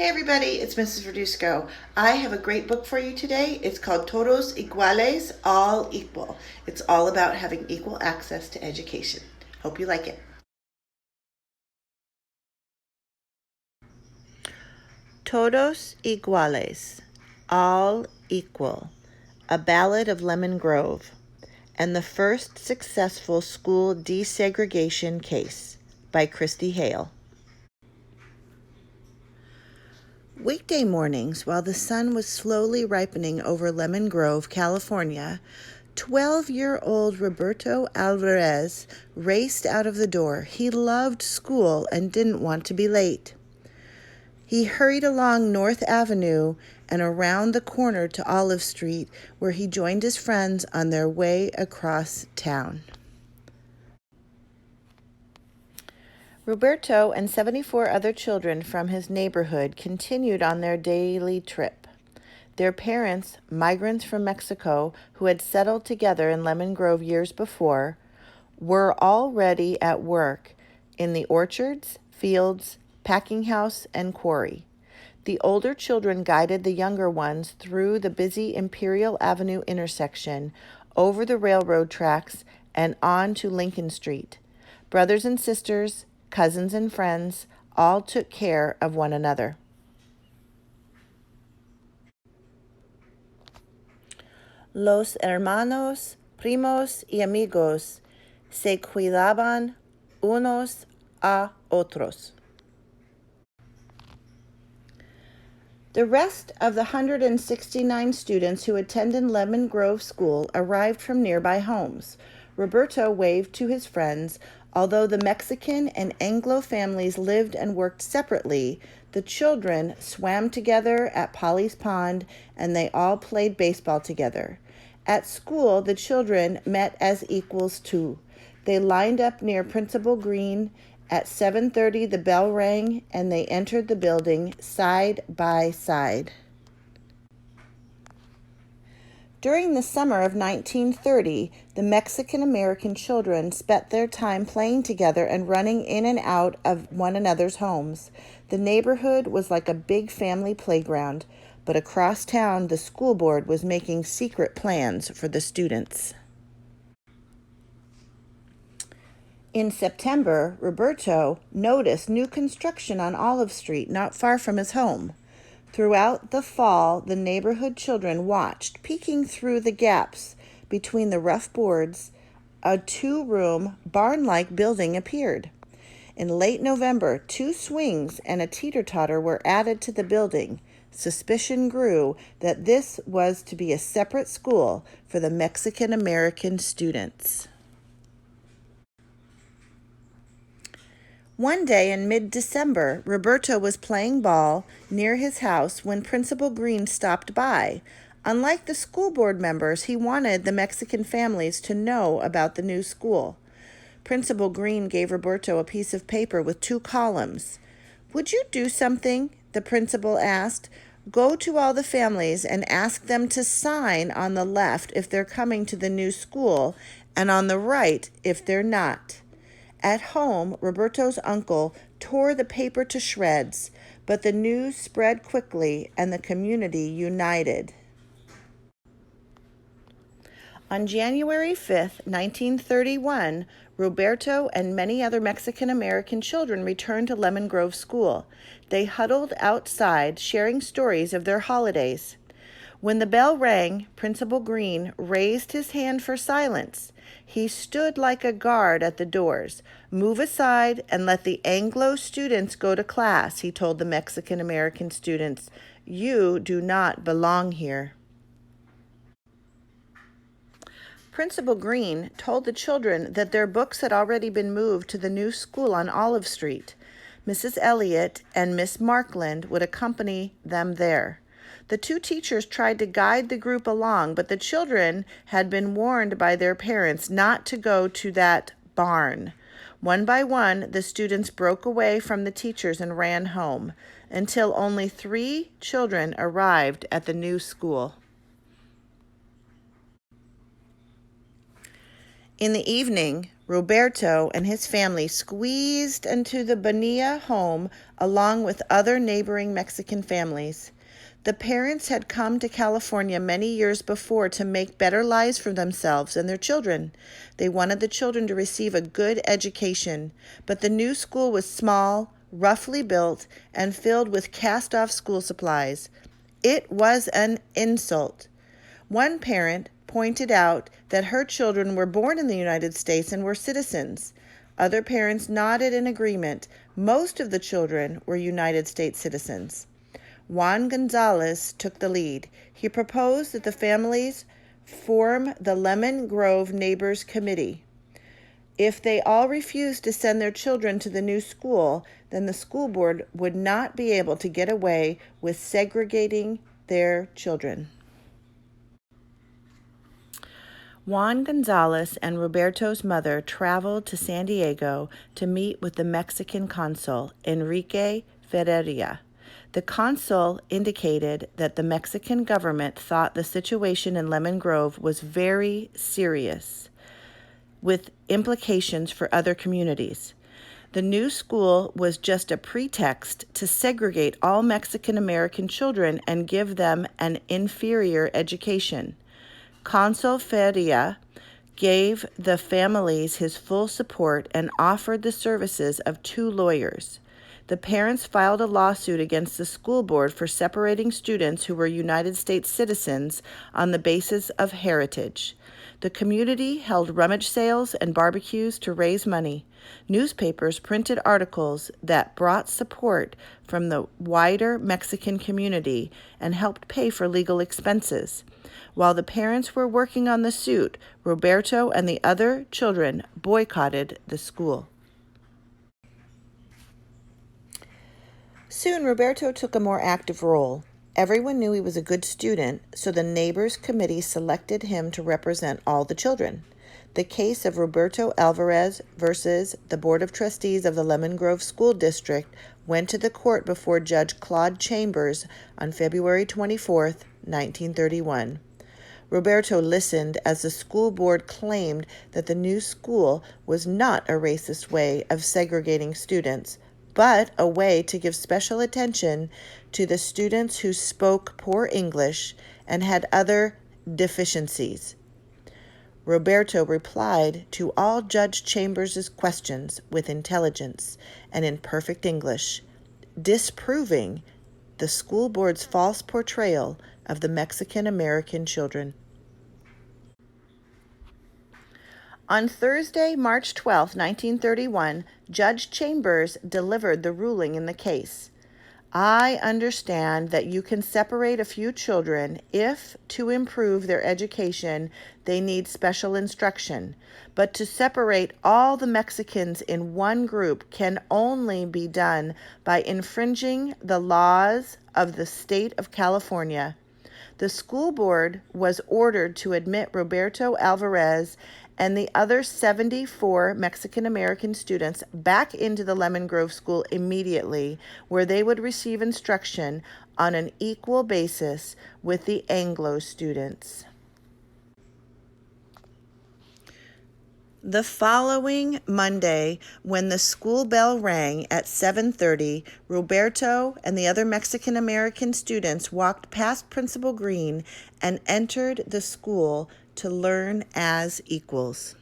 Hey everybody, it's Mrs. Verduzco. I have a great book for you today. It's called Todos Iguales, All Equal. It's all about having equal access to education. Hope you like it. Todos Iguales, All Equal, A Ballad of Lemon Grove, and the First Successful School Desegregation Case by Christy Hale. Weekday mornings, while the sun was slowly ripening over Lemon Grove, California, 12-year-old Roberto Alvarez raced out of the door. He loved school and didn't want to be late. He hurried along North Avenue and around the corner to Olive Street, where he joined his friends on their way across town. Roberto and 74 other children from his neighborhood continued on their daily trip. Their parents, migrants from Mexico who had settled together in Lemon Grove years before, were already at work in the orchards, fields, packing house, and quarry. The older children guided the younger ones through the busy Imperial Avenue intersection, over the railroad tracks, and on to Lincoln Street. Brothers and sisters, cousins and friends, all took care of one another. Los hermanos, primos y amigos se cuidaban unos a otros. The rest of the 169 students who attended Lemon Grove School arrived from nearby homes. Roberto waved to his friends. Although the Mexican and Anglo families lived and worked separately, the children swam together at Polly's Pond and they all played baseball together. At school, the children met as equals too. They lined up near Principal Green. At 7:30, the bell rang and they entered the building side by side. During the summer of 1930, the Mexican-American children spent their time playing together and running in and out of one another's homes. The neighborhood was like a big family playground, but across town, the school board was making secret plans for the students. In September, Roberto noticed new construction on Olive Street, not far from his home. Throughout the fall, the neighborhood children watched, peeking through the gaps between the rough boards. A 2-room, barn-like building appeared. In late November, 2 swings and a teeter-totter were added to the building. Suspicion grew that this was to be a separate school for the Mexican-American students. One day in mid-December, Roberto was playing ball near his house when Principal Green stopped by. Unlike the school board members, he wanted the Mexican families to know about the new school. Principal Green gave Roberto a piece of paper with 2 columns. "Would you do something?" the principal asked. "Go to all the families and ask them to sign on the left if they're coming to the new school, and on the right if they're not." At home, Roberto's uncle tore the paper to shreds, but the news spread quickly and the community united. On January 5, 1931, Roberto and many other Mexican-American children returned to Lemon Grove School. They huddled outside, sharing stories of their holidays. When the bell rang, Principal Green raised his hand for silence. He stood like a guard at the doors. "Move aside and let the Anglo students go to class," he told the Mexican-American students. "You do not belong here." Principal Green told the children that their books had already been moved to the new school on Olive Street. Mrs. Elliott and Miss Markland would accompany them there. The 2 teachers tried to guide the group along, but the children had been warned by their parents not to go to that barn. One by one, the students broke away from the teachers and ran home, until only 3 children arrived at the new school. In the evening, Roberto and his family squeezed into the Bonilla home along with other neighboring Mexican families. The parents had come to California many years before to make better lives for themselves and their children. They wanted the children to receive a good education, but the new school was small, roughly built, and filled with cast-off school supplies. It was an insult. One parent pointed out that her children were born in the United States and were citizens. Other parents nodded in agreement. Most of the children were United States citizens. Juan Gonzalez took the lead. He proposed that the families form the Lemon Grove Neighbors Committee. If they all refused to send their children to the new school, then the school board would not be able to get away with segregating their children. Juan Gonzalez and Roberto's mother traveled to San Diego to meet with the Mexican consul, Enrique Ferreira. The consul indicated that the Mexican government thought the situation in Lemon Grove was very serious, with implications for other communities. The new school was just a pretext to segregate all Mexican American children and give them an inferior education. Consul Ferreira gave the families his full support and offered the services of 2 lawyers. The parents filed a lawsuit against the school board for separating students who were United States citizens on the basis of heritage. The community held rummage sales and barbecues to raise money. Newspapers printed articles that brought support from the wider Mexican community and helped pay for legal expenses. While the parents were working on the suit, Roberto and the other children boycotted the school. Soon, Roberto took a more active role. Everyone knew he was a good student, so the Neighbors Committee selected him to represent all the children. The case of Roberto Alvarez versus the Board of Trustees of the Lemon Grove School District went to the court before Judge Claude Chambers on February 24, 1931. Roberto listened as the school board claimed that the new school was not a racist way of segregating students, but a way to give special attention to the students who spoke poor English and had other deficiencies. Roberto replied to all Judge Chambers' questions with intelligence and in perfect English, disproving the school board's false portrayal of the Mexican American children. On Thursday, March 12, 1931, Judge Chambers delivered the ruling in the case. I understand that you can separate a few children if, to improve their education, they need special instruction. But to separate all the Mexicans in one group can only be done by infringing the laws of the state of California. The school board was ordered to admit Roberto Alvarez and the other 74 Mexican-American students back into the Lemon Grove School immediately, where they would receive instruction on an equal basis with the Anglo students. The following Monday, when the school bell rang at 7:30, Roberto and the other Mexican-American students walked past Principal Green and entered the school to learn as equals.